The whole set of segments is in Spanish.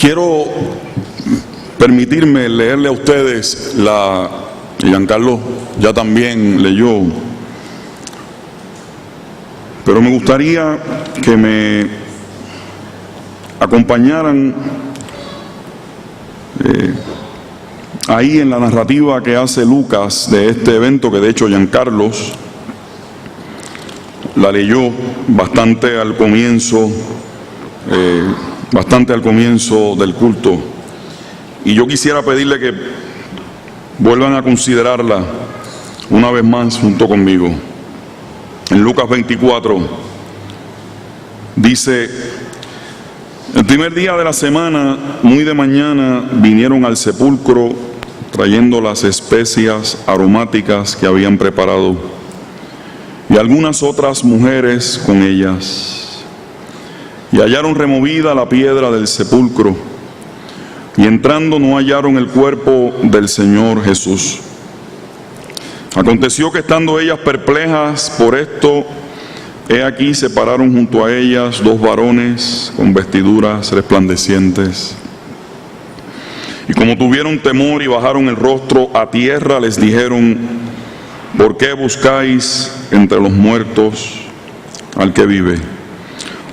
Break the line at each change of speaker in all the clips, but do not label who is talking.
Quiero permitirme leerle a ustedes Giancarlo ya también leyó, pero me gustaría que me acompañaran ahí en la narrativa que hace Lucas de este evento, que de hecho Giancarlo la leyó bastante al comienzo del culto. Y yo quisiera pedirle que vuelvan a considerarla una vez más junto conmigo. En Lucas 24 dice: el primer día de la semana, muy de mañana, vinieron al sepulcro trayendo las especias aromáticas que habían preparado, y algunas otras mujeres con ellas, y hallaron removida la piedra del sepulcro, y entrando no hallaron el cuerpo del Señor Jesús. Aconteció que estando ellas perplejas por esto, he aquí se pararon junto a ellas dos varones con vestiduras resplandecientes. Y como tuvieron temor y bajaron el rostro a tierra, les dijeron: ¿por qué buscáis entre los muertos al que vive?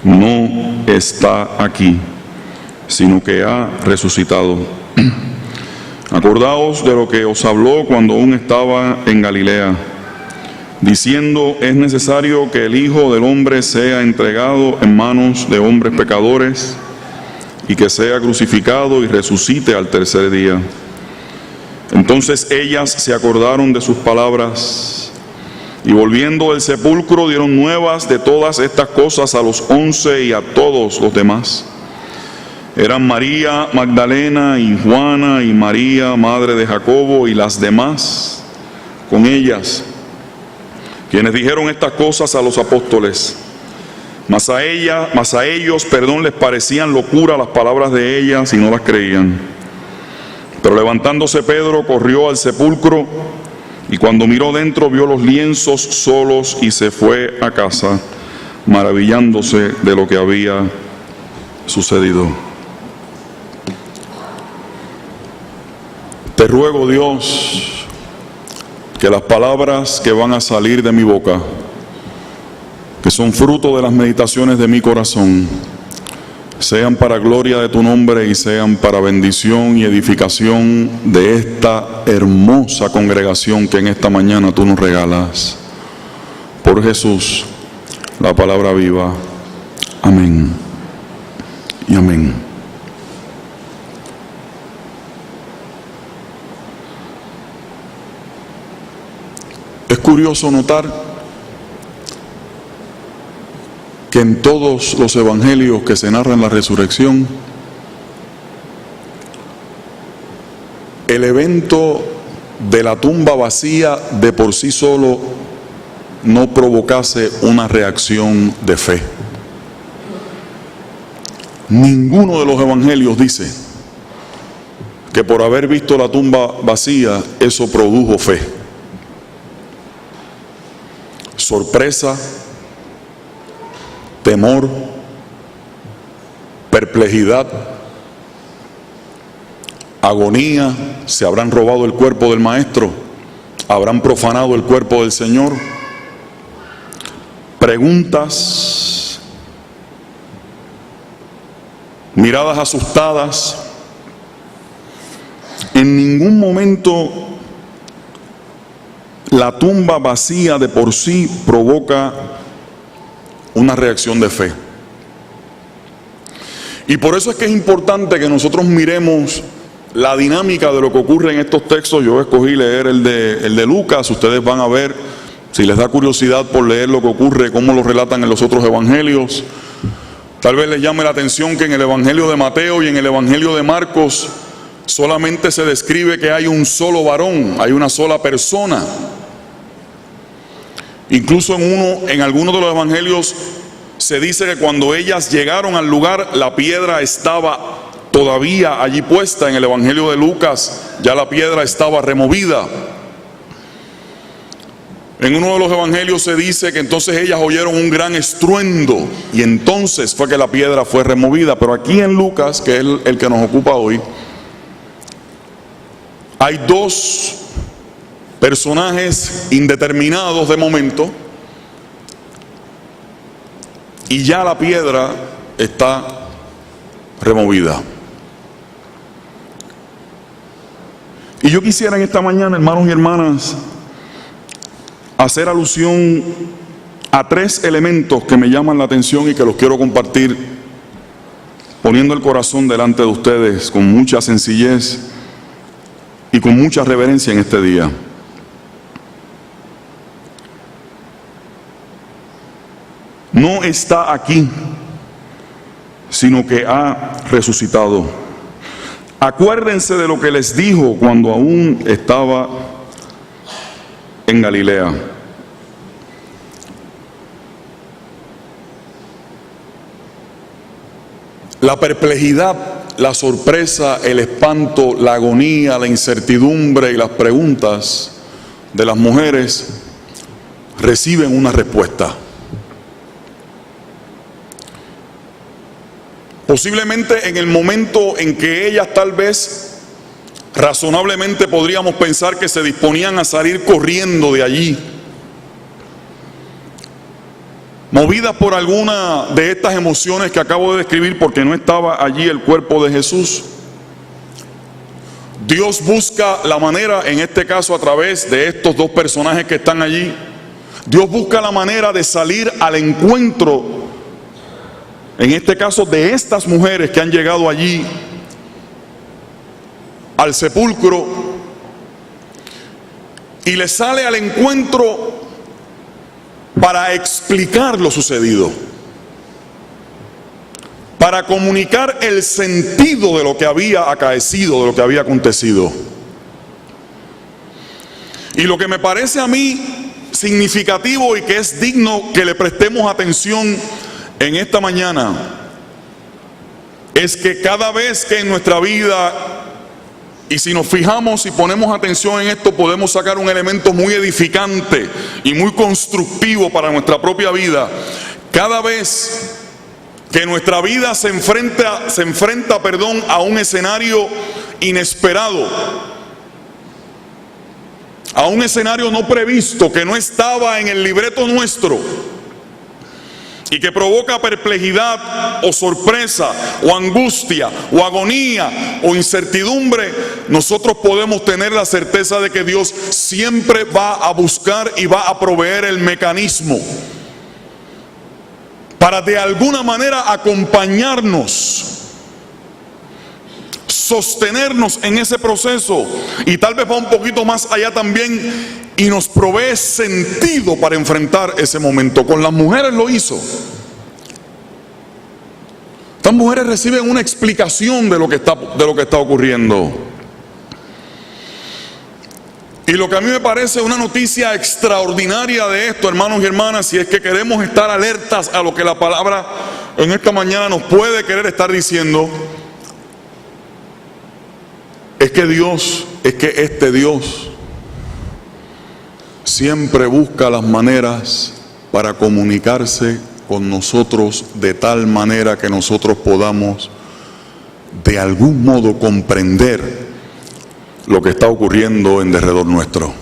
No está aquí, sino que ha resucitado. Acordaos de lo que os habló cuando aún estaba en Galilea, diciendo: es necesario que el Hijo del Hombre sea entregado en manos de hombres pecadores, y que sea crucificado y resucite al tercer día. Entonces ellas se acordaron de sus palabras, y volviendo del sepulcro dieron nuevas de todas estas cosas a los 11 y a todos los demás. Eran María Magdalena y Juana y María, madre de Jacobo, y las demás con ellas, quienes dijeron estas cosas a los apóstoles. Mas a ellos, les parecían locura las palabras de ellas y no las creían. Pero levantándose Pedro, corrió al sepulcro, y cuando miró dentro vio los lienzos solos, y se fue a casa, maravillándose de lo que había sucedido. Te ruego, Dios, que las palabras que van a salir de mi boca, que son fruto de las meditaciones de mi corazón, sean para gloria de tu nombre y sean para bendición y edificación de esta hermosa congregación que en esta mañana tú nos regalas. Por Jesús, la palabra viva. Amén y amén. Es curioso notar que en todos los evangelios que se narran la resurrección, el evento de la tumba vacía de por sí solo no provocase una reacción de fe. Ninguno de los evangelios dice que por haber visto la tumba vacía eso produjo fe. Sorpresa, temor, perplejidad, agonía. ¿Se habrán robado el cuerpo del Maestro? ¿Habrán profanado el cuerpo del Señor? Preguntas, miradas asustadas. En ningún momento la tumba vacía de por sí provoca una reacción de fe. Y por eso es que es importante que nosotros miremos la dinámica de lo que ocurre en estos textos. Yo escogí leer el de Lucas. Ustedes van a ver, si les da curiosidad por leer lo que ocurre, cómo lo relatan en los otros evangelios. Tal vez les llame la atención que en el evangelio de Mateo y en el evangelio de Marcos solamente se describe que hay un solo varón, hay una sola persona. Incluso en algunos de los evangelios se dice que cuando ellas llegaron al lugar, la piedra estaba todavía allí puesta. En el evangelio de Lucas ya la piedra estaba removida. En uno de los evangelios se dice que entonces ellas oyeron un gran estruendo y entonces fue que la piedra fue removida. Pero aquí en Lucas, que es el que nos ocupa hoy, hay dos personajes indeterminados de momento y ya la piedra está removida. Y yo quisiera en esta mañana, hermanos y hermanas, hacer alusión a tres elementos que me llaman la atención y que los quiero compartir, poniendo el corazón delante de ustedes con mucha sencillez y con mucha reverencia en este día. No está aquí, sino que ha resucitado. Acuérdense de lo que les dijo cuando aún estaba en Galilea. La perplejidad, la sorpresa, el espanto, la agonía, la incertidumbre y las preguntas de las mujeres reciben una respuesta. Posiblemente en el momento en que ellas tal vez razonablemente podríamos pensar que se disponían a salir corriendo de allí, movidas por alguna de estas emociones que acabo de describir, porque no estaba allí el cuerpo de Jesús. Dios busca la manera, en este caso a través de estos dos personajes que están allí, Dios busca la manera de salir al encuentro, en este caso de estas mujeres que han llegado allí al sepulcro, y les sale al encuentro para explicar lo sucedido, para comunicar el sentido de lo que había acaecido, de lo que había acontecido. Y lo que me parece a mí significativo y que es digno que le prestemos atención en esta mañana es que cada vez que en nuestra vida, y si nos fijamos y ponemos atención en esto, podemos sacar un elemento muy edificante y muy constructivo para nuestra propia vida. Cada vez que nuestra vida se enfrenta, a un escenario inesperado, a un escenario no previsto, que no estaba en el libreto nuestro, y que provoca perplejidad o sorpresa o angustia o agonía o incertidumbre, nosotros podemos tener la certeza de que Dios siempre va a buscar y va a proveer el mecanismo para de alguna manera acompañarnos, sostenernos en ese proceso, y tal vez va un poquito más allá también y nos provee sentido para enfrentar ese momento. Con las mujeres lo hizo. Estas mujeres reciben una explicación de lo que está ocurriendo. Y lo que a mí me parece una noticia extraordinaria de esto, hermanos y hermanas, si es que queremos estar alertas a lo que la palabra en esta mañana nos puede querer estar diciendo, es que este Dios siempre busca las maneras para comunicarse con nosotros de tal manera que nosotros podamos de algún modo comprender lo que está ocurriendo en derredor nuestro.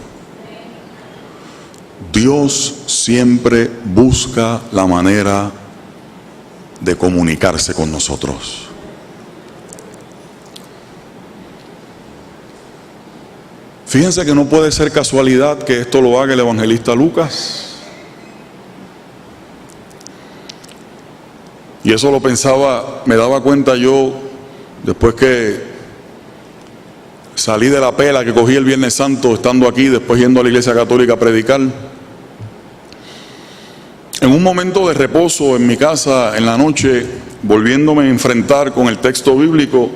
Dios siempre busca la manera de comunicarse con nosotros. Fíjense que no puede ser casualidad que esto lo haga el evangelista Lucas. Y eso lo pensaba, me daba cuenta yo después que salí de la pela que cogí el Viernes Santo, estando aquí, después yendo a la Iglesia Católica a predicar. En un momento de reposo en mi casa, en la noche, volviéndome a enfrentar con el texto bíblico,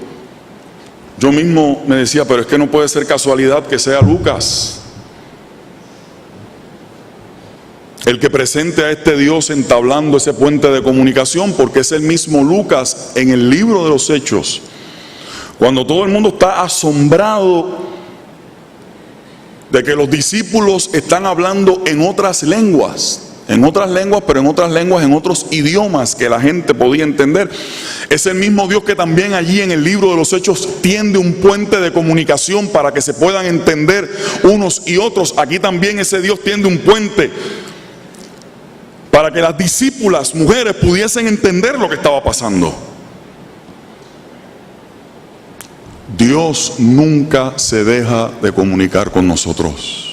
yo mismo me decía, pero es que no puede ser casualidad que sea Lucas el que presente a este Dios entablando ese puente de comunicación, porque es el mismo Lucas en el libro de los Hechos, cuando todo el mundo está asombrado de que los discípulos están hablando en otras lenguas, pero en otras lenguas, en otros idiomas que la gente podía entender. Es el mismo Dios que también allí en el libro de los Hechos tiende un puente de comunicación para que se puedan entender unos y otros. Aquí también ese Dios tiende un puente para que las discípulas, mujeres, pudiesen entender lo que estaba pasando. Dios nunca se deja de comunicar con nosotros.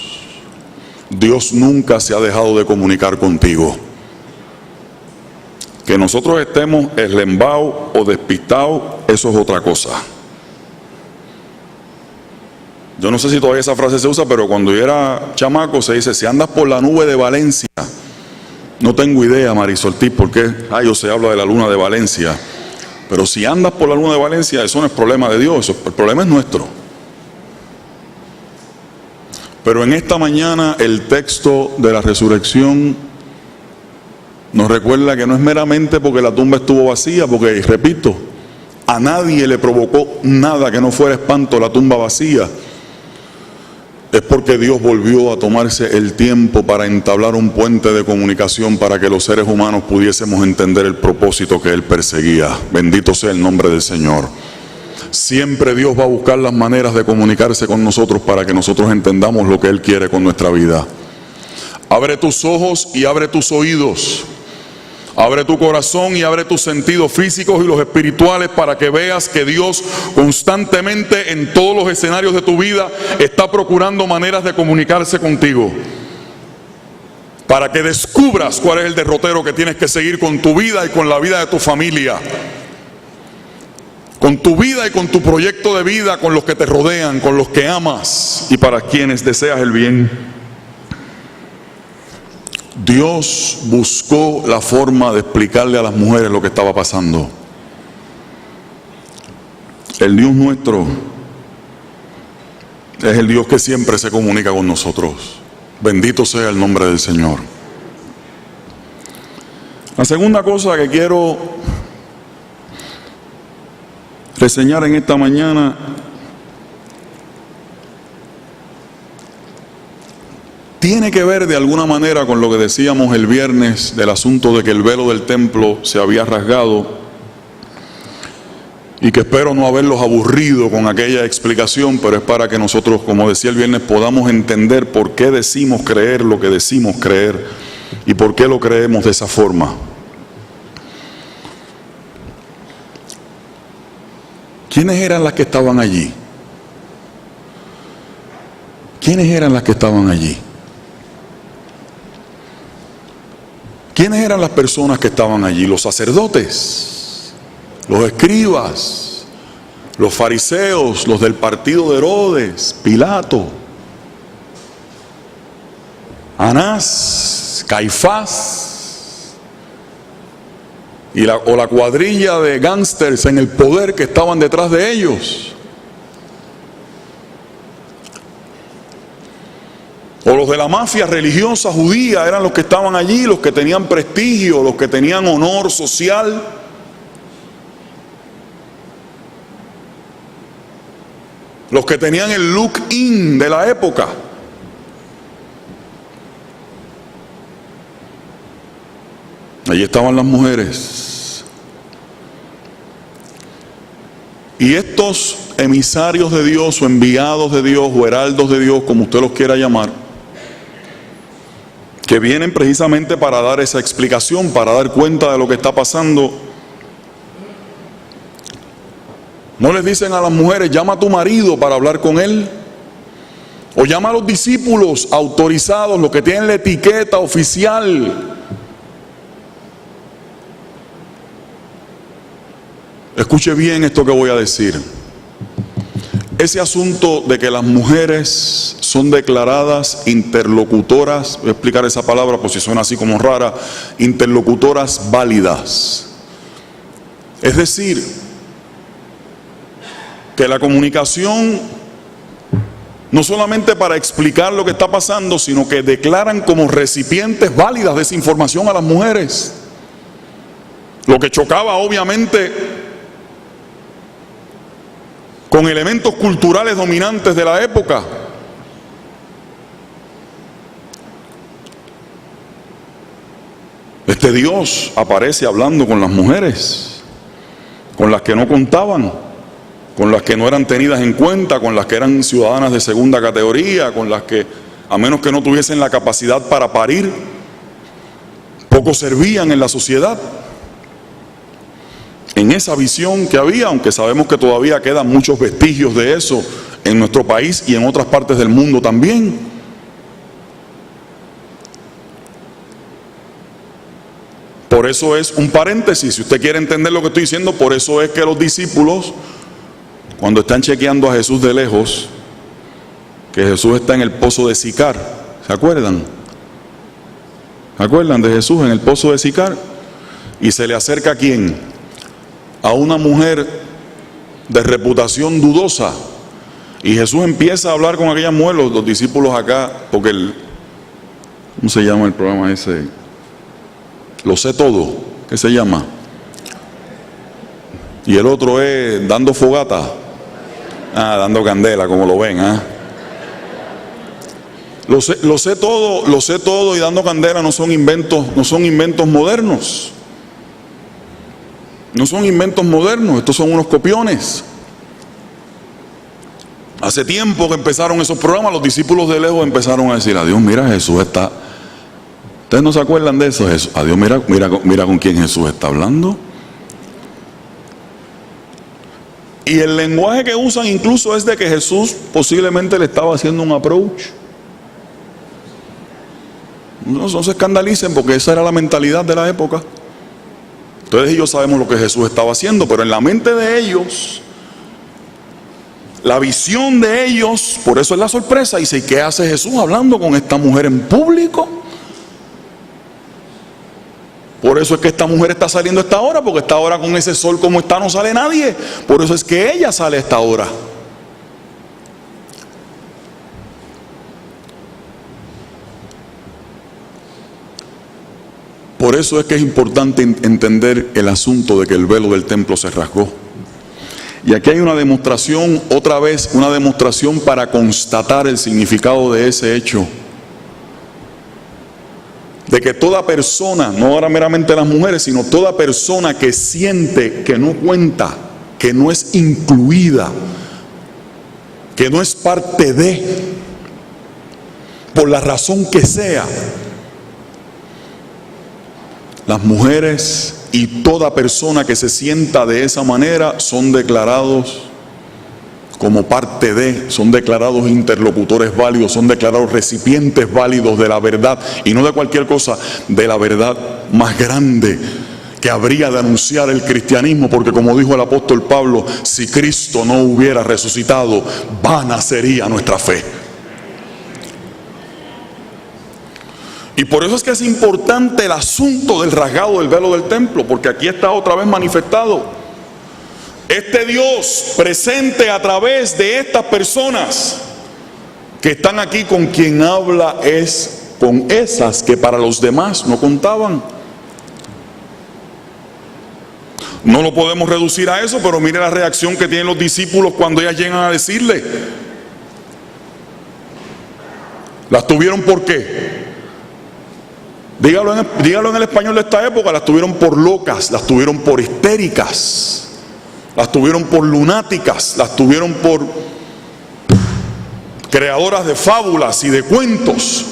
Dios nunca se ha dejado de comunicar contigo. Que nosotros estemos eslembados o despistados, eso es otra cosa. Yo no sé si todavía esa frase se usa, pero cuando yo era chamaco se dice: si andas por la nube de Valencia. No tengo idea, Marisol Ortiz, por qué yo se habla de la luna de Valencia. Pero si andas por la luna de Valencia, eso no es problema de Dios, el problema es nuestro. Pero en esta mañana el texto de la resurrección nos recuerda que no es meramente porque la tumba estuvo vacía, porque, repito, a nadie le provocó nada que no fuera espanto la tumba vacía. Es porque Dios volvió a tomarse el tiempo para entablar un puente de comunicación para que los seres humanos pudiésemos entender el propósito que Él perseguía. Bendito sea el nombre del Señor. Siempre Dios va a buscar las maneras de comunicarse con nosotros para que nosotros entendamos lo que Él quiere con nuestra vida. Abre tus ojos y abre tus oídos. Abre tu corazón y abre tus sentidos físicos y los espirituales para que veas que Dios constantemente en todos los escenarios de tu vida está procurando maneras de comunicarse contigo. Para que descubras cuál es el derrotero que tienes que seguir con tu vida y con la vida de tu familia. Con tu vida y con tu proyecto de vida, con los que te rodean, con los que amas y para quienes deseas el bien. Dios buscó la forma de explicarle a las mujeres lo que estaba pasando. El Dios nuestro es el Dios que siempre se comunica con nosotros. Bendito sea el nombre del Señor. La segunda cosa que quiero reseñar en esta mañana tiene que ver de alguna manera con lo que decíamos el viernes del asunto de que el velo del templo se había rasgado y que espero no haberlos aburrido con aquella explicación, pero es para que nosotros, como decía el viernes, podamos entender por qué decimos creer lo que decimos creer y por qué lo creemos de esa forma. ¿Quiénes eran las que estaban allí? ¿Quiénes eran las que estaban allí? ¿Quiénes eran las personas que estaban allí? Los sacerdotes, los escribas, los fariseos, los del partido de Herodes, Pilato, Anás, Caifás, o la cuadrilla de gángsters en el poder que estaban detrás de ellos. O los de la mafia religiosa judía eran los que estaban allí, los que tenían prestigio, los que tenían honor social. Los que tenían el look in de la época. Allí estaban las mujeres. Y estos emisarios de Dios o enviados de Dios o heraldos de Dios, como usted los quiera llamar, que vienen precisamente para dar esa explicación, para dar cuenta de lo que está pasando. No les dicen a las mujeres: llama a tu marido para hablar con él, o llama a los discípulos autorizados, los que tienen la etiqueta oficial. Escuche bien esto que voy a decir. Ese asunto de que las mujeres son declaradas interlocutoras, voy a explicar esa palabra por si suena así como rara, interlocutoras válidas. Es decir, que la comunicación no solamente para explicar lo que está pasando, sino que declaran como recipientes válidas de esa información a las mujeres. Lo que chocaba obviamente con elementos culturales dominantes de la época. Este Dios aparece hablando con las mujeres, con las que no contaban, con las que no eran tenidas en cuenta, con las que eran ciudadanas de segunda categoría, con las que, a menos que no tuviesen la capacidad para parir, poco servían en la sociedad. En esa visión que había, aunque sabemos que todavía quedan muchos vestigios de eso en nuestro país y en otras partes del mundo también. Por eso es un paréntesis, si usted quiere entender lo que estoy diciendo, por eso es que los discípulos, cuando están chequeando a Jesús de lejos, que Jesús está en el pozo de Sicar, ¿se acuerdan? ¿Se acuerdan de Jesús en el pozo de Sicar? Y se le acerca ¿a quién? A una mujer de reputación dudosa. Y Jesús empieza a hablar con aquella mujer, los discípulos acá, porque ¿cómo se llama el programa ese? Lo sé todo, ¿qué se llama? Y el otro es Dando Fogata. Dando Candela, como lo ven, Lo sé todo y Dando Candela no son inventos modernos. No son inventos modernos, estos son unos copiones. Hace tiempo que empezaron esos programas, los discípulos de lejos empezaron a decir: adiós, mira, Jesús está. ¿Ustedes no se acuerdan de eso? Adiós, mira con quién Jesús está hablando. Y el lenguaje que usan incluso es de que Jesús posiblemente le estaba haciendo un approach. No se escandalicen, porque esa era la mentalidad de la época. Entonces ellos sabemos lo que Jesús estaba haciendo, pero en la mente de ellos, la visión de ellos, por eso es la sorpresa. Dice: ¿qué hace Jesús hablando con esta mujer en público? Por eso es que esta mujer está saliendo a esta hora, porque esta hora con ese sol como está no sale nadie. Por eso es que ella sale a esta hora. Por eso es que es importante entender el asunto de que el velo del templo se rasgó. Y aquí hay una demostración, otra vez, una demostración para constatar el significado de ese hecho. De que toda persona, no ahora meramente las mujeres, sino toda persona que siente que no cuenta, que no es incluida, que no es parte de, por la razón que sea, las mujeres y toda persona que se sienta de esa manera son declarados como parte de, son declarados interlocutores válidos, son declarados recipientes válidos de la verdad, y no de cualquier cosa, de la verdad más grande que habría de anunciar el cristianismo, porque como dijo el apóstol Pablo: si Cristo no hubiera resucitado, vana sería nuestra fe. Y por eso es que es importante el asunto del rasgado del velo del templo, porque aquí está otra vez manifestado. Este Dios presente a través de estas personas que están aquí, con quien habla es con esas que para los demás no contaban. No lo podemos reducir a eso, pero mire la reacción que tienen los discípulos cuando ellas llegan a decirle. ¿Las tuvieron por qué? Dígalo en el español de esta época: las tuvieron por locas, las tuvieron por histéricas, las tuvieron por lunáticas, las tuvieron por creadoras de fábulas y de cuentos.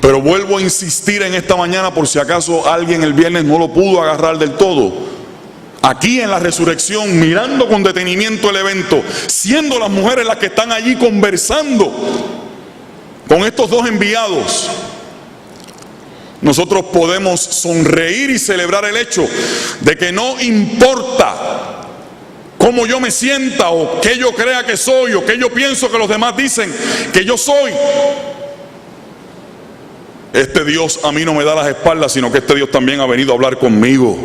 Pero vuelvo a insistir en esta mañana, por si acaso alguien el viernes no lo pudo agarrar del todo. Aquí en la resurrección, mirando con detenimiento el evento, siendo las mujeres las que están allí conversando con estos dos enviados, nosotros podemos sonreír y celebrar el hecho de que no importa cómo yo me sienta o qué yo crea que soy o qué yo pienso que los demás dicen que yo soy. Este Dios a mí no me da las espaldas, sino que este Dios también ha venido a hablar conmigo.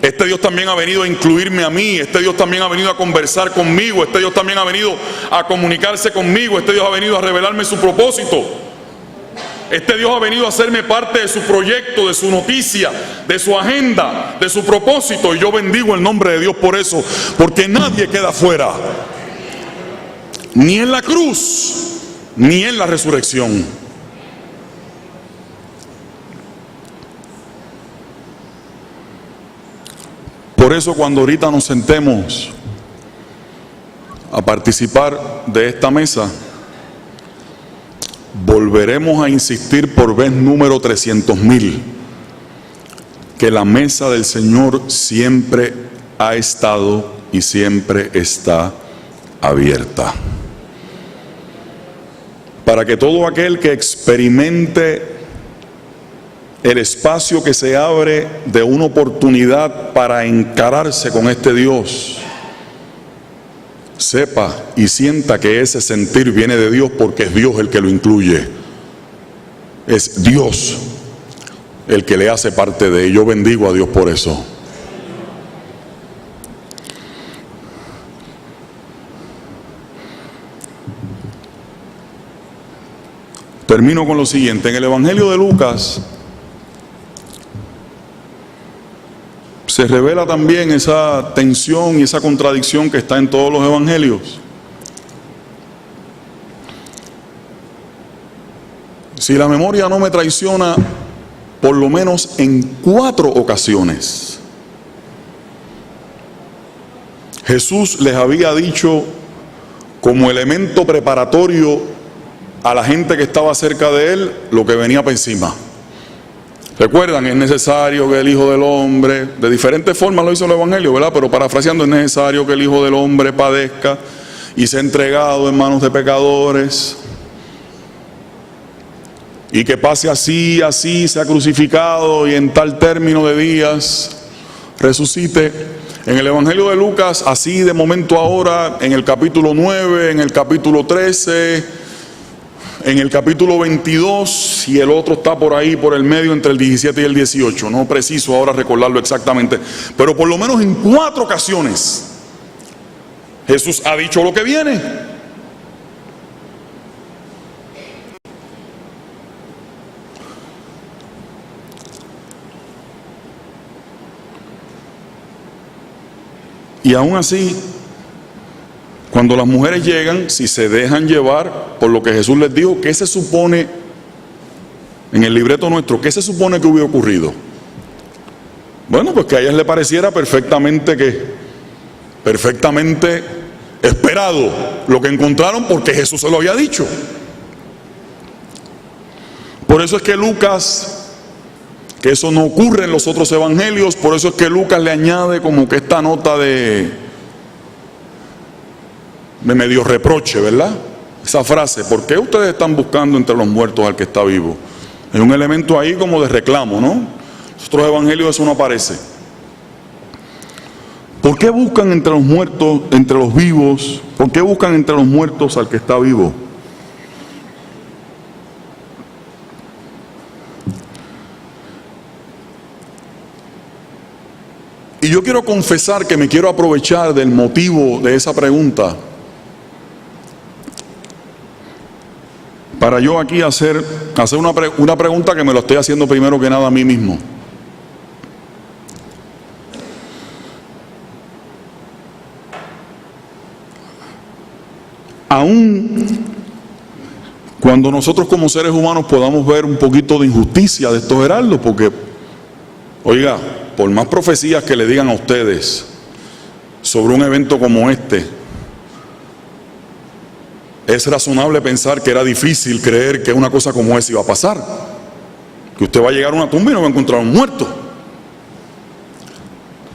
Este Dios también ha venido a incluirme a mí. Este Dios también ha venido a conversar conmigo. Este Dios también ha venido a comunicarse conmigo. Este Dios ha venido a revelarme su propósito. Este Dios ha venido a hacerme parte de su proyecto, de su noticia, de su agenda, de su propósito. Y yo bendigo el nombre de Dios por eso, porque nadie queda fuera, ni en la cruz, ni en la resurrección. Por eso cuando ahorita nos sentemos a participar de esta mesa, volveremos a insistir por vez número 300,000 que la mesa del Señor siempre ha estado y siempre está abierta, para que todo aquel que experimente el espacio que se abre de una oportunidad para encararse con este Dios, sepa y sienta que ese sentir viene de Dios, porque es Dios el que lo incluye, es Dios el que le hace parte de ello. Yo bendigo a Dios por eso. Termino con lo siguiente. En el Evangelio de Lucas se revela también esa tensión y esa contradicción que está en todos los evangelios. Si la memoria no me traiciona, por lo menos en 4 ocasiones, Jesús les había dicho como elemento preparatorio a la gente que estaba cerca de él lo que venía para encima. ¿Recuerdan? Es necesario que el Hijo del Hombre, de diferentes formas lo hizo el Evangelio, ¿verdad? Pero parafraseando, es necesario que el Hijo del Hombre padezca y sea entregado en manos de pecadores, y que pase así, sea crucificado y en tal término de días resucite. En el Evangelio de Lucas, así de momento ahora, en el capítulo 9, en el capítulo 13, en el capítulo 22, y el otro está por ahí, por el medio, entre el 17 y el 18. No preciso ahora recordarlo exactamente, pero por lo menos en 4 ocasiones Jesús ha dicho lo que viene. Y aún así, cuando las mujeres llegan, si se dejan llevar por lo que Jesús les dijo, ¿qué se supone en el libreto nuestro? ¿Qué se supone que hubiera ocurrido? Bueno, pues que a ellas le pareciera perfectamente esperado lo que encontraron, porque Jesús se lo había dicho. Por eso es que Lucas, que eso no ocurre en los otros evangelios, por eso es que Lucas le añade como que esta nota de medio reproche, ¿verdad? Esa frase: ¿por qué ustedes están buscando entre los muertos al que está vivo? Hay un elemento ahí como de reclamo, ¿no? En los otros evangelios eso no aparece. ¿Por qué buscan entre los muertos, entre los vivos? ¿Por qué buscan entre los muertos al que está vivo? Y yo quiero confesar que me quiero aprovechar del motivo de esa pregunta para yo aquí hacer una pregunta que me lo estoy haciendo primero que nada a mí mismo. Aún cuando nosotros como seres humanos podamos ver un poquito de injusticia de estos heraldos, porque, oiga, por más profecías que le digan a ustedes sobre un evento como este, es razonable pensar que era difícil creer que una cosa como esa iba a pasar, que usted va a llegar a una tumba y no va a encontrar un muerto.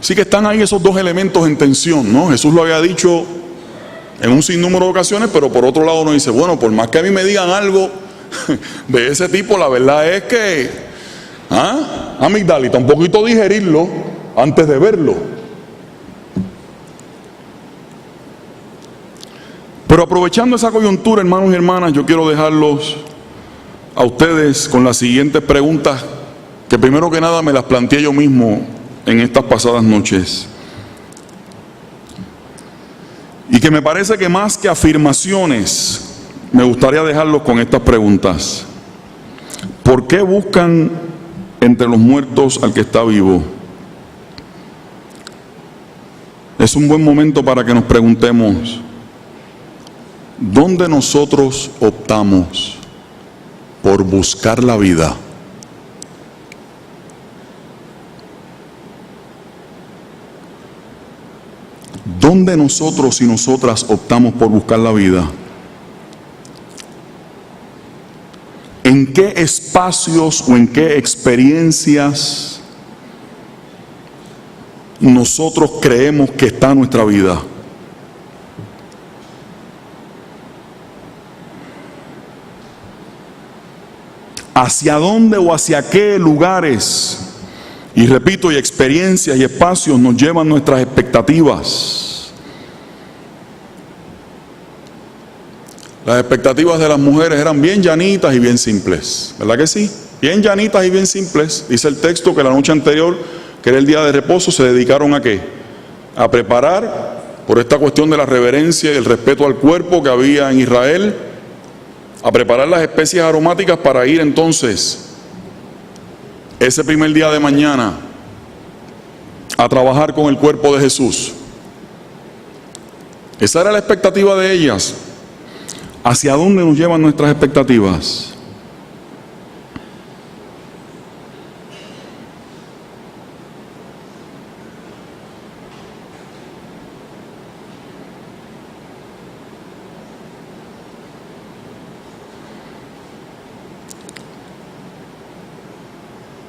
Así que están ahí esos 2 elementos en tensión, ¿no? Jesús lo había dicho en un sinnúmero de ocasiones, pero por otro lado uno dice, bueno, por más que a mí me digan algo de ese tipo, la verdad es que amigdalita, un poquito digerirlo antes de verlo. Pero aprovechando esa coyuntura, hermanos y hermanas, yo quiero dejarlos a ustedes con las siguientes preguntas, que primero que nada me las planteé yo mismo en estas pasadas noches, y que me parece que más que afirmaciones, me gustaría dejarlos con estas preguntas. ¿Por qué buscan entre los muertos al que está vivo? Es un buen momento para que nos preguntemos, ¿dónde nosotros optamos por buscar la vida? ¿Dónde nosotros y nosotras optamos por buscar la vida? ¿En qué espacios o en qué experiencias nosotros creemos que está nuestra vida? ¿Hacia dónde o hacia qué lugares? Y repito, y experiencias y espacios nos llevan nuestras expectativas. Las expectativas de las mujeres eran bien llanitas y bien simples, ¿verdad que sí? Bien llanitas y bien simples. Dice el texto que la noche anterior, que era el día de reposo, se dedicaron ¿a qué? A preparar, por esta cuestión de la reverencia y el respeto al cuerpo que había en Israel, a preparar las especias aromáticas para ir entonces ese primer día de mañana a trabajar con el cuerpo de Jesús. Esa era la expectativa de ellas. ¿Hacia dónde nos llevan nuestras expectativas?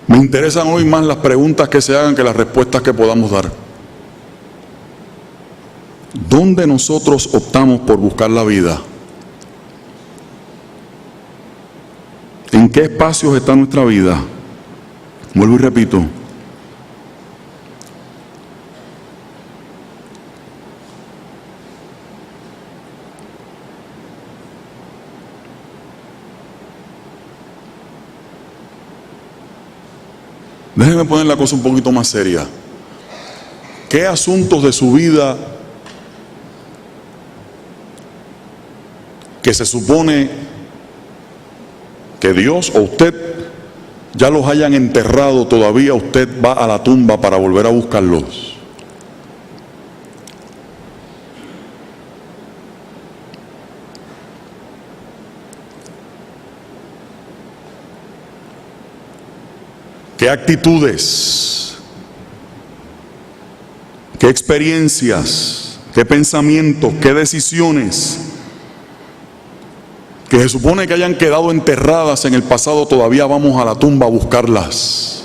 Me interesan hoy más las preguntas que se hagan que las respuestas que podamos dar. ¿Dónde nosotros optamos por buscar la vida? ¿En qué espacios está nuestra vida? Vuelvo y repito. Déjenme poner la cosa un poquito más seria. ¿Qué asuntos de su vida que se supone que Dios o usted ya los hayan enterrado, todavía usted va a la tumba para volver a buscarlos? ¿Qué actitudes, qué experiencias, qué pensamientos, qué decisiones que se supone que hayan quedado enterradas en el pasado, todavía vamos a la tumba a buscarlas?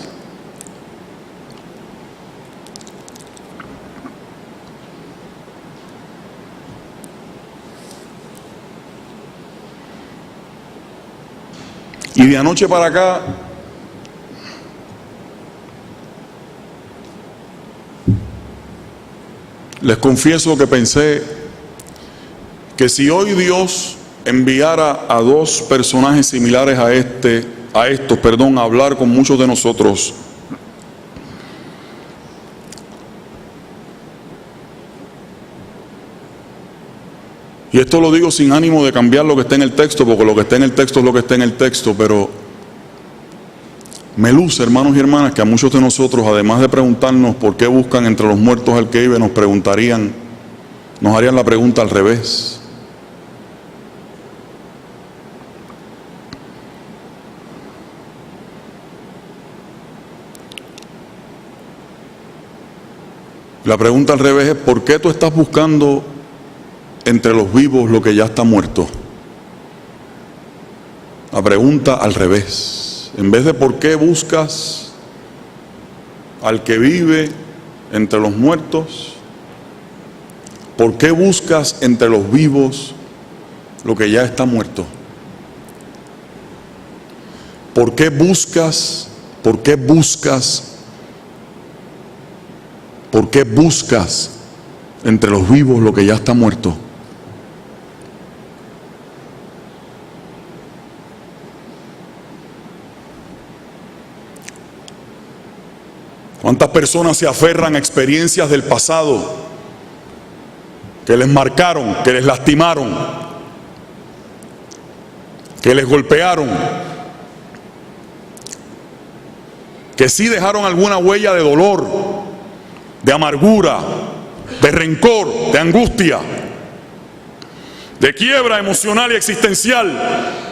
Y de anoche para acá, les confieso que pensé que si hoy Dios enviara a dos personajes similares a estos, a hablar con muchos de nosotros, y esto lo digo sin ánimo de cambiar lo que está en el texto, porque lo que está en el texto es lo que está en el texto, pero me luce, hermanos y hermanas, que a muchos de nosotros, además de preguntarnos por qué buscan entre los muertos al que vive, nos harían la pregunta al revés. La pregunta al revés es: ¿por qué tú estás buscando entre los vivos lo que ya está muerto? La pregunta al revés. En vez de por qué buscas al que vive entre los muertos, ¿por qué buscas entre los vivos lo que ya está muerto? ¿Por qué buscas entre los vivos lo que ya está muerto? ¿Cuántas personas se aferran a experiencias del pasado que les marcaron, que les lastimaron, que les golpearon, que sí dejaron alguna huella de dolor, de amargura, de rencor, de angustia, de quiebra emocional y existencial?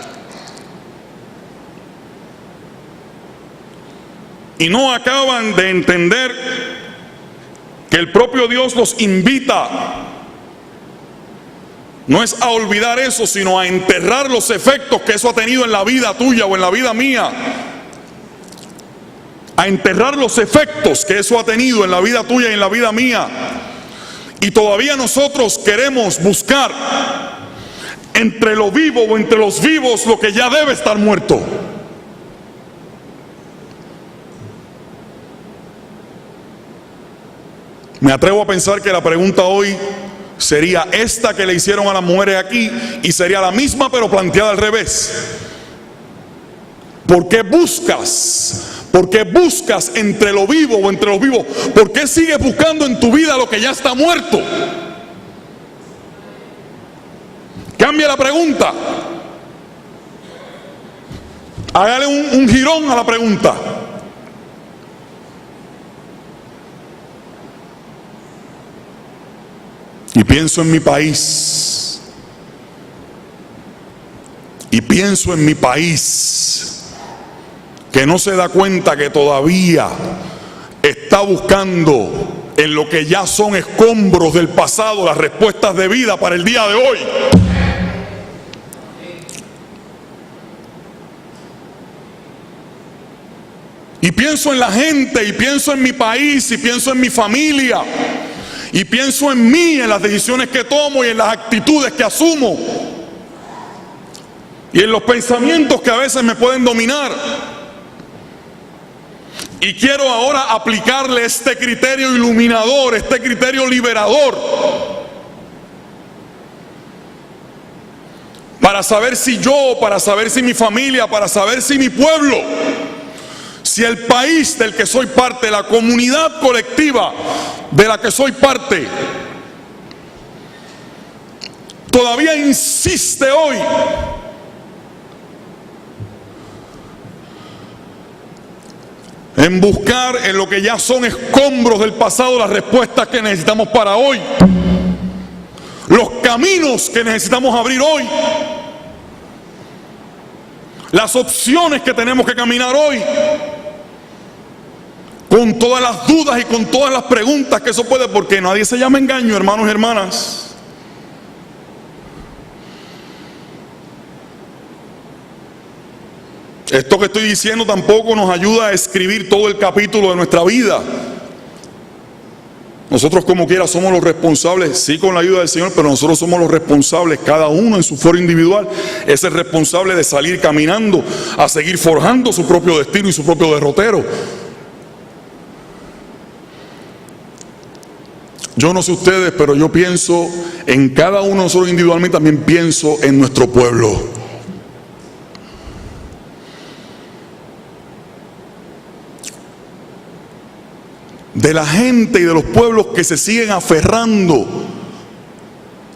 Y no acaban de entender que el propio Dios nos invita, no es a olvidar eso, sino a enterrar los efectos que eso ha tenido en la vida tuya o en la vida mía. A enterrar los efectos que eso ha tenido en la vida tuya y en la vida mía. Y todavía nosotros queremos buscar entre lo vivo o entre los vivos lo que ya debe estar muerto. Me atrevo a pensar que la pregunta hoy sería esta que le hicieron a las mujeres aquí, y sería la misma pero planteada al revés. ¿Por qué buscas? ¿Por qué buscas entre lo vivo o entre los vivos? ¿Por qué sigues buscando en tu vida lo que ya está muerto? Cambia la pregunta. Hágale un girón a la pregunta. Y pienso en mi país. Y pienso en mi país, que no se da cuenta que todavía está buscando en lo que ya son escombros del pasado las respuestas de vida para el día de hoy. Y pienso en la gente, y pienso en mi país, y pienso en mi familia, y pienso en mí, en las decisiones que tomo y en las actitudes que asumo, y en los pensamientos que a veces me pueden dominar. Y quiero ahora aplicarle este criterio iluminador, este criterio liberador, para saber si yo, para saber si mi familia, para saber si mi pueblo, si el país del que soy parte, la comunidad colectiva de la que soy parte, todavía insiste hoy en buscar en lo que ya son escombros del pasado las respuestas que necesitamos para hoy, los caminos que necesitamos abrir hoy, las opciones que tenemos que caminar hoy, con todas las dudas y con todas las preguntas que eso puede, porque nadie se llama engaño, hermanos y hermanas. Esto que estoy diciendo tampoco nos ayuda a escribir todo el capítulo de nuestra vida. Nosotros como quiera somos los responsables, sí, con la ayuda del Señor, pero nosotros somos los responsables, cada uno en su foro individual es el responsable de salir caminando a seguir forjando su propio destino y su propio derrotero. Yo no sé ustedes, pero yo pienso en cada uno de nosotros individualmente, también pienso en nuestro pueblo. De la gente y de los pueblos que se siguen aferrando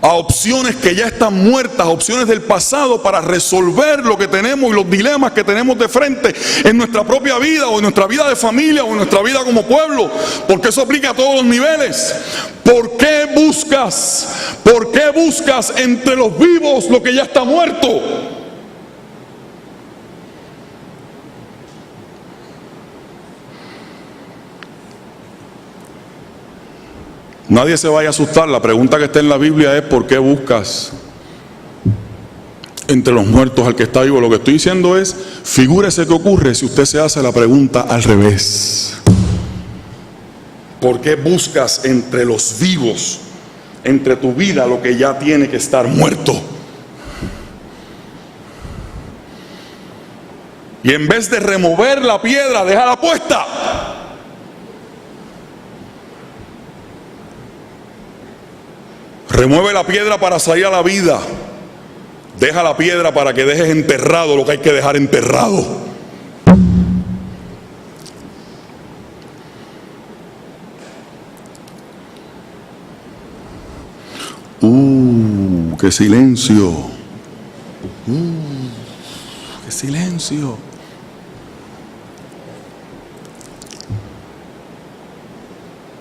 a opciones que ya están muertas, opciones del pasado para resolver lo que tenemos y los dilemas que tenemos de frente en nuestra propia vida o en nuestra vida de familia o en nuestra vida como pueblo, porque eso aplica a todos los niveles. ¿Por qué buscas? ¿Por qué buscas entre los vivos lo que ya está muerto? Nadie se vaya a asustar. La pregunta que está en la Biblia es: ¿por qué buscas entre los muertos al que está vivo? Lo que estoy diciendo es, figúrese qué ocurre si usted se hace la pregunta al revés. ¿Por qué buscas entre los vivos, entre tu vida, lo que ya tiene que estar muerto? Y en vez de remover la piedra, déjala puesta. Remueve la piedra para salir a la vida. Deja la piedra para que dejes enterrado lo que hay que dejar enterrado. ¡Qué silencio! ¡Qué silencio!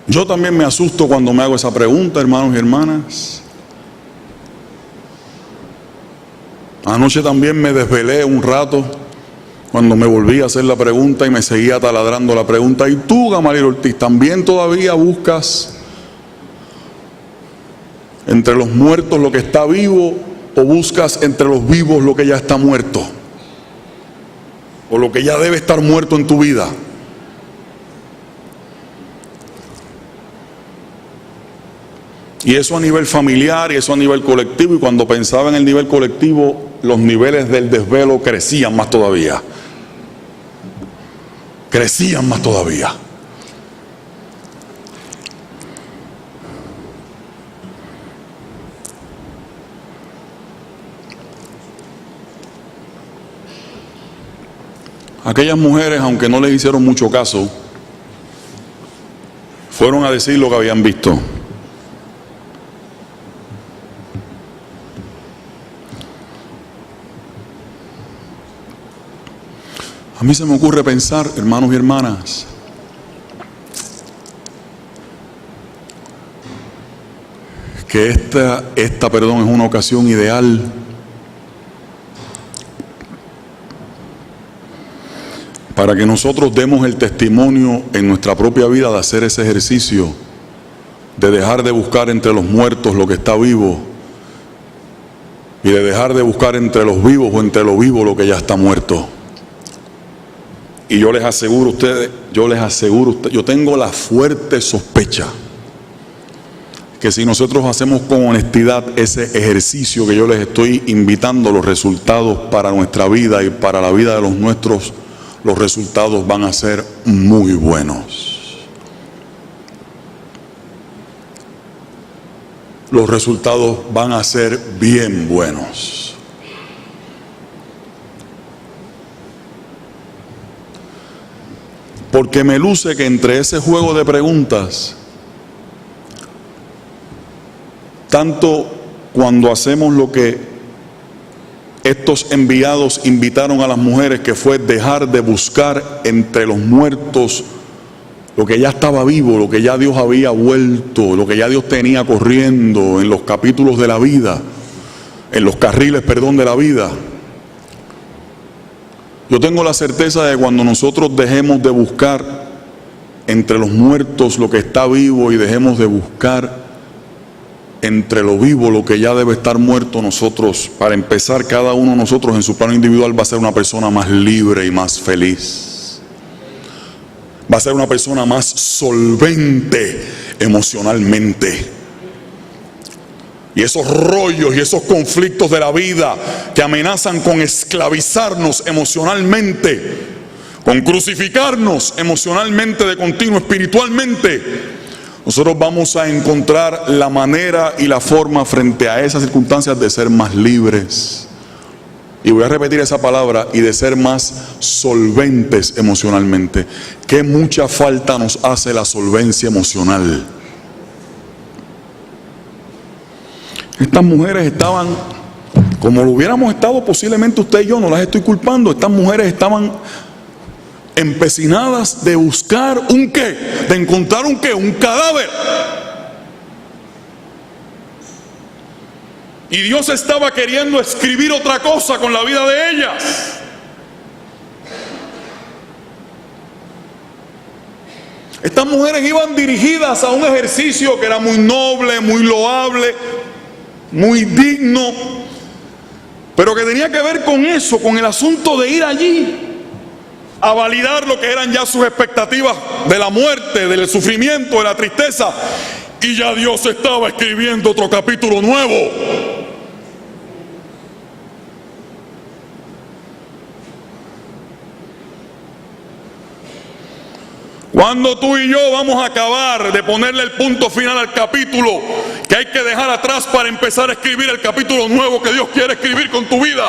Yo también me asusto cuando me hago esa pregunta, hermanos y hermanas. Anoche también me desvelé un rato cuando me volví a hacer la pregunta y me seguía taladrando la pregunta. ¿Y tú, Gamaliel Ortiz, también todavía buscas entre los muertos lo que está vivo, o buscas entre los vivos lo que ya está muerto, o lo que ya debe estar muerto en tu vida? Y eso a nivel familiar, y eso a nivel colectivo. Y cuando pensaba en el nivel colectivo, los niveles del desvelo crecían más todavía. Crecían más todavía. Aquellas mujeres, aunque no les hicieron mucho caso, fueron a decir lo que habían visto. A mí se me ocurre pensar, hermanos y hermanas, que esta es una ocasión ideal para que nosotros demos el testimonio en nuestra propia vida de hacer ese ejercicio, de dejar de buscar entre los muertos lo que está vivo, y de dejar de buscar entre los vivos o entre lo vivo lo que ya está muerto. Y yo les aseguro a ustedes, yo tengo la fuerte sospecha que si nosotros hacemos con honestidad ese ejercicio que yo les estoy invitando, los resultados para nuestra vida y para la vida de los nuestros, los resultados van a ser muy buenos. Los resultados van a ser bien buenos. Porque me luce que entre ese juego de preguntas, tanto cuando hacemos lo que estos enviados invitaron a las mujeres, que fue dejar de buscar entre los muertos lo que ya estaba vivo, lo que ya Dios había vuelto, lo que ya Dios tenía corriendo en los capítulos de la vida, en los carriles, de la vida. Yo tengo la certeza de que cuando nosotros dejemos de buscar entre los muertos lo que está vivo y dejemos de buscar entre lo vivo lo que ya debe estar muerto, nosotros, para empezar, cada uno de nosotros en su plano individual va a ser una persona más libre y más feliz. Va a ser una persona más solvente emocionalmente. Y esos rollos y esos conflictos de la vida que amenazan con esclavizarnos emocionalmente, con crucificarnos emocionalmente de continuo, espiritualmente, nosotros vamos a encontrar la manera y la forma frente a esas circunstancias de ser más libres. Y voy a repetir esa palabra, y de ser más solventes emocionalmente. Qué mucha falta nos hace la solvencia emocional. Estas mujeres estaban, como lo hubiéramos estado posiblemente usted y yo, no las estoy culpando, estas mujeres estaban empecinadas de buscar un qué, de encontrar un qué, un cadáver. Y Dios estaba queriendo escribir otra cosa con la vida de ellas. Estas mujeres iban dirigidas a un ejercicio que era muy noble, muy loable, muy digno, pero que tenía que ver con eso, con el asunto de ir allí a validar lo que eran ya sus expectativas de la muerte, del sufrimiento, de la tristeza. Y ya Dios estaba escribiendo otro capítulo nuevo. Cuando tú y yo vamos a acabar de ponerle el punto final al capítulo que hay que dejar atrás para empezar a escribir el capítulo nuevo que Dios quiere escribir con tu vida?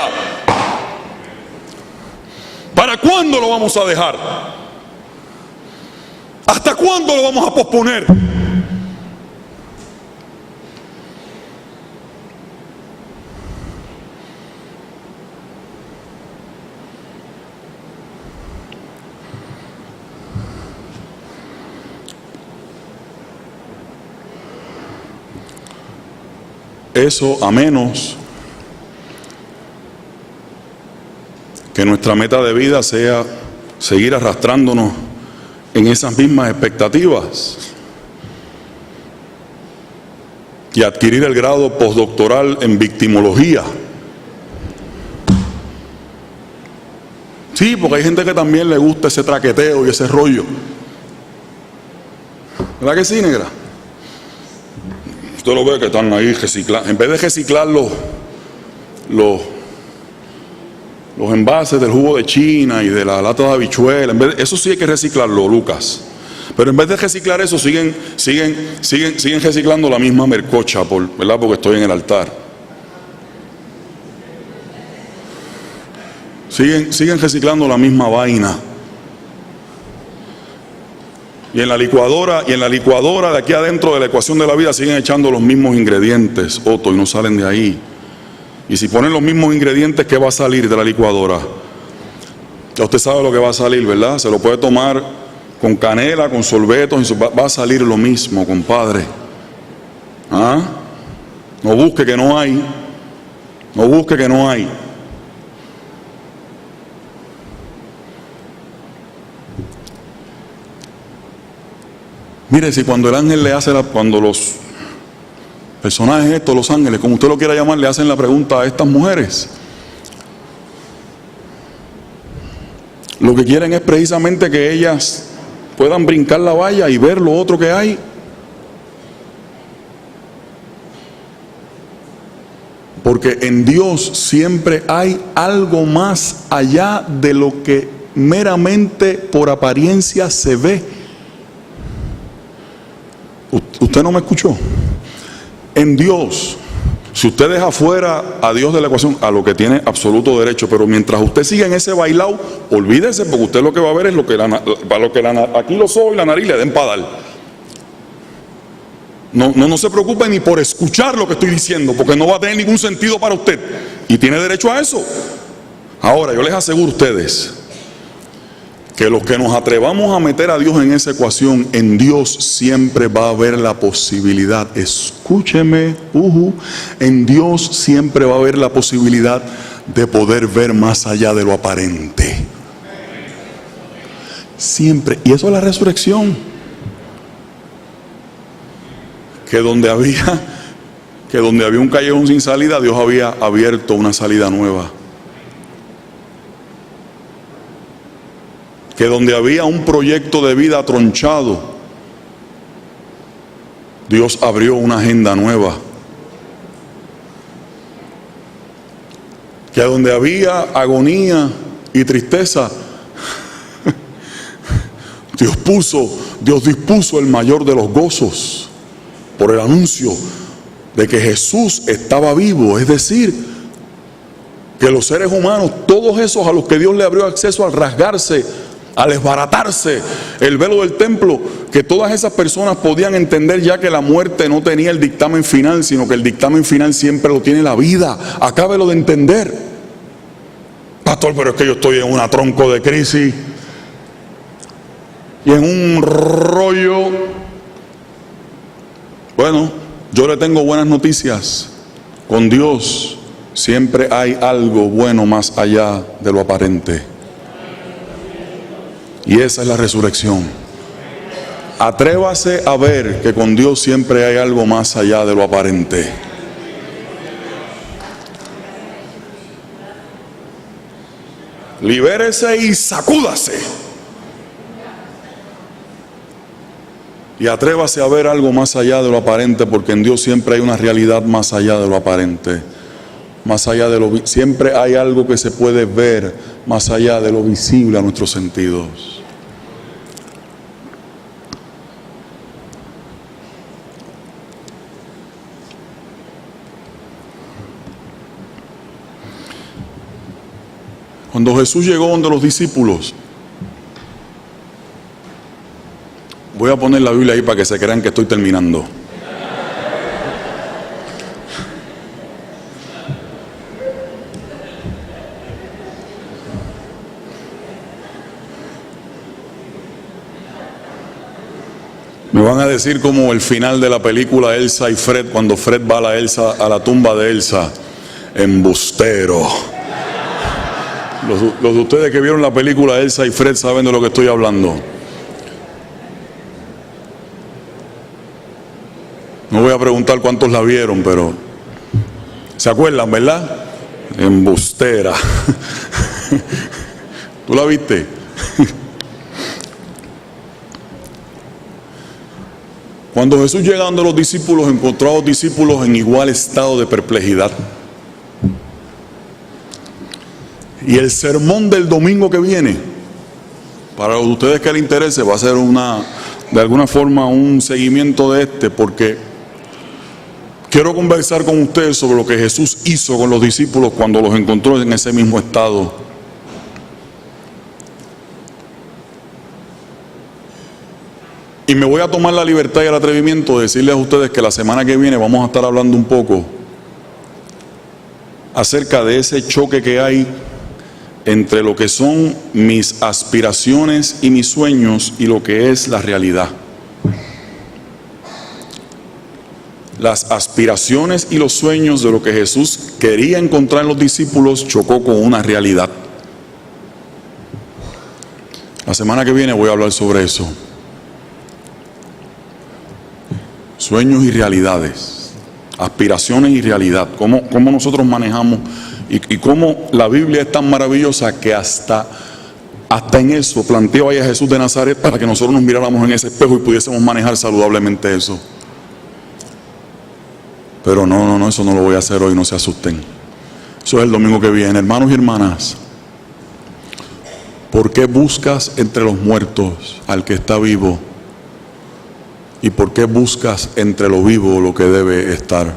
¿Para cuándo lo vamos a dejar? ¿Hasta cuándo lo vamos a posponer? Eso a menos que nuestra meta de vida sea seguir arrastrándonos en esas mismas expectativas. y adquirir el grado postdoctoral en victimología. Sí, porque hay gente que también le gusta ese traqueteo y ese rollo. ¿Verdad que sí, negra? Usted lo ve que están ahí reciclando. En vez de reciclar los envases del jugo de China y de la lata de habichuela, eso sí hay que reciclarlo, Lucas. Pero en vez de reciclar eso, siguen reciclando la misma mercocha, ¿verdad? Porque estoy en el altar. Siguen reciclando la misma vaina. Y en la licuadora de aquí adentro de la ecuación de la vida siguen echando los mismos ingredientes, Otto, y no salen de ahí. Y si ponen los mismos ingredientes, ¿qué va a salir de la licuadora? Ya usted sabe lo que va a salir, ¿verdad? Se lo puede tomar con canela, con sorbetos, y va a salir lo mismo, compadre. ¿Ah? No busque que no hay. No busque que no hay. Mire, si cuando el ángel le hace cuando los personajes estos, los ángeles, como usted lo quiera llamar, le hacen la pregunta a estas mujeres, lo que quieren es precisamente que ellas puedan brincar la valla y ver lo otro que hay. Porque en Dios siempre hay algo más allá de lo que meramente por apariencia se ve. ¿Usted no me escuchó? En Dios, si usted deja fuera a Dios de la ecuación, a lo que tiene absoluto derecho, pero mientras usted siga en ese bailao, olvídese, porque usted lo que va a ver es aquí los ojos y la nariz le den para dar. No se preocupe ni por escuchar lo que estoy diciendo, porque no va a tener ningún sentido para usted, y tiene derecho a eso. Ahora, yo les aseguro a ustedes que los que nos atrevamos a meter a Dios en esa ecuación, en Dios siempre va a haber la posibilidad, escúcheme, en Dios siempre va a haber la posibilidad de poder ver más allá de lo aparente. Siempre. Y eso es la resurrección. Que donde había un callejón sin salida, Dios había abierto una salida nueva. Que donde había un proyecto de vida tronchado, Dios abrió una agenda nueva. Que donde había agonía y tristeza, Dios dispuso el mayor de los gozos por el anuncio de que Jesús estaba vivo. Es decir, que los seres humanos, todos esos a los que Dios le abrió acceso al rasgarse, al desbaratarse el velo del templo, que todas esas personas podían entender ya que la muerte no tenía el dictamen final, sino que el dictamen final siempre lo tiene la vida. Acábelo de entender. Pastor, pero es que yo estoy en una tronco de crisis y en un rollo. Bueno, yo le tengo buenas noticias. Con Dios siempre hay algo bueno más allá de lo aparente. Y esa es la resurrección. Atrévase a ver que con Dios siempre hay algo más allá de lo aparente. Libérese y sacúdase. Y atrévase a ver algo más allá de lo aparente, porque en Dios siempre hay una realidad más allá de lo aparente. Más allá de lo siempre hay algo que se puede ver más allá de lo visible a nuestros sentidos. Cuando Jesús llegó donde los discípulos, voy a poner la Biblia ahí para que se crean que estoy terminando. Me van a decir como el final de la película Elsa y Fred, cuando Fred va a la tumba de Elsa, embustero. Los de ustedes que vieron la película Elsa y Fred saben de lo que estoy hablando.
No voy a preguntar cuántos la vieron, pero ¿se acuerdan, verdad? Embustera. ¿Tú la viste? Cuando Jesús llega donde los discípulos, encontró a los discípulos en igual estado de perplejidad. Y el sermón del domingo que viene, para ustedes que les interese, va a ser de alguna forma un seguimiento de porque quiero conversar con ustedes sobre lo que Jesús hizo con los discípulos cuando los encontró en ese mismo estado. Y me voy a tomar la libertad y el atrevimiento de decirles a ustedes que la semana que viene vamos a estar hablando un poco acerca de ese choque que hay entre lo que son mis aspiraciones y mis sueños y lo que es la realidad. Las aspiraciones y los sueños de lo que Jesús quería encontrar en los discípulos chocó con una realidad. La semana que viene voy a hablar sobre eso. Sueños y realidades, aspiraciones y realidad, cómo nosotros manejamos y cómo la Biblia es tan maravillosa que hasta en eso planteó ahí a Jesús de Nazaret para que nosotros nos miráramos en ese espejo y pudiésemos manejar saludablemente eso. Pero no, eso no lo voy a hacer hoy, no se asusten. Eso es el domingo que viene. Hermanos y hermanas, ¿por qué buscas entre los muertos al que está vivo? ¿Y por qué buscas entre lo vivo lo que debe estar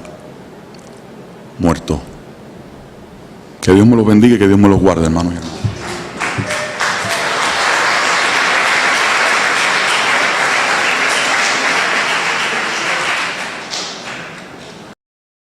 muerto? Que Dios me los bendiga y que Dios me los guarde, hermanos y hermanas.